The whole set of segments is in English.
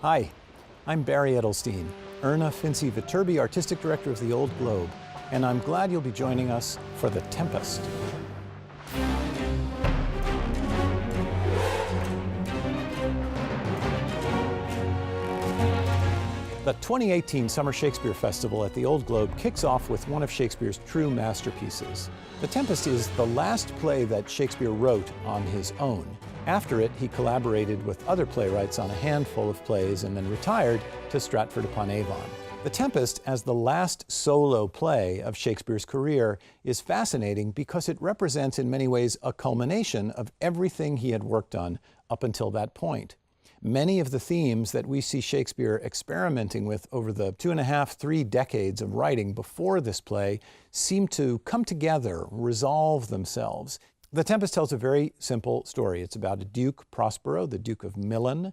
Hi, I'm Barry Edelstein, Erna, Finci, Viterbi Artistic Director of the Old Globe, and I'm glad you'll be joining us for The Tempest. The 2018 Summer Shakespeare Festival at the Old Globe kicks off with one of Shakespeare's true masterpieces. The Tempest is the last play that Shakespeare wrote on his own. After it, he collaborated with other playwrights on a handful of plays and then retired to Stratford-upon-Avon. The Tempest, as the last solo play of Shakespeare's career, is fascinating because it represents in many ways a culmination of everything he had worked on up until that point. Many of the themes that we see Shakespeare experimenting with over the 2.5, 3 decades of writing before this play seem to come together, resolve themselves. The Tempest tells a very simple story. It's about a Duke, Prospero, the Duke of Milan,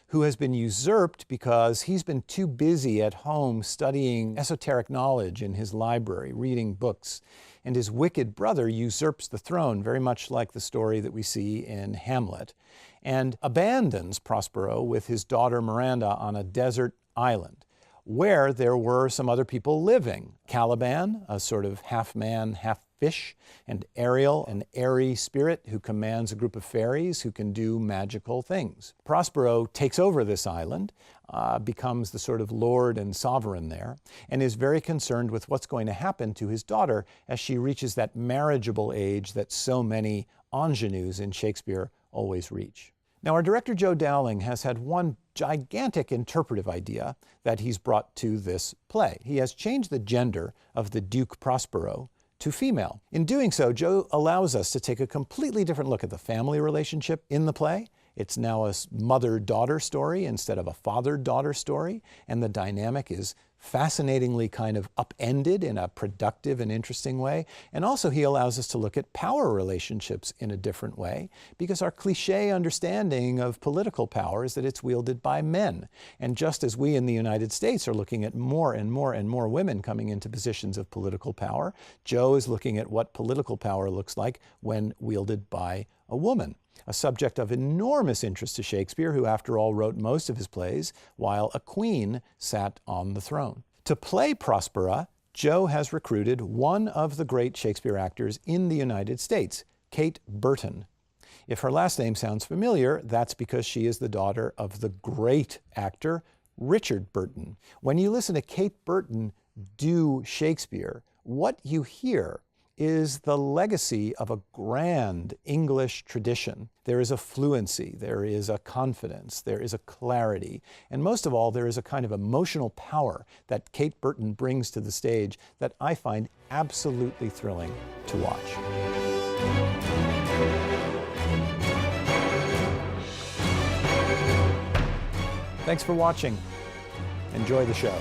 who has been usurped because he's been too busy at home studying esoteric knowledge in his library, reading books. And his wicked brother usurps the throne, very much like the story that we see in Hamlet, and abandons Prospero with his daughter Miranda on a desert island, where there were some other people living. Caliban, a sort of half-man, half-fish, and Ariel, an airy spirit who commands a group of fairies who can do magical things. Prospero takes over this island, becomes the sort of lord and sovereign there, and is very concerned with what's going to happen to his daughter as she reaches that marriageable age that so many ingenues in Shakespeare always reach. Now, our director, Joe Dowling, has had one gigantic interpretive idea that he's brought to this play. He has changed the gender of the Duke Prospero to female. In doing so, Joe allows us to take a completely different look at the family relationship in the play. It's now a mother-daughter story instead of a father-daughter story, and the dynamic is fascinatingly kind of upended in a productive and interesting way. And also he allows us to look at power relationships in a different way, because our cliche understanding of political power is that it's wielded by men. And just as we in the United States are looking at more and more and more women coming into positions of political power, Joe is looking at what political power looks like when wielded by a woman. A subject of enormous interest to Shakespeare, who after all wrote most of his plays while a queen sat on the throne. To play Prospera, Joe has recruited one of the great Shakespeare actors in the United States, Kate Burton. If her last name sounds familiar, that's because she is the daughter of the great actor Richard Burton. When you listen to Kate Burton do Shakespeare, what you hear is the legacy of a grand English tradition. There is a fluency, there is a confidence, there is a clarity, and most of all, there is a kind of emotional power that Kate Burton brings to the stage that I find absolutely thrilling to watch. Thanks for watching. Enjoy the show.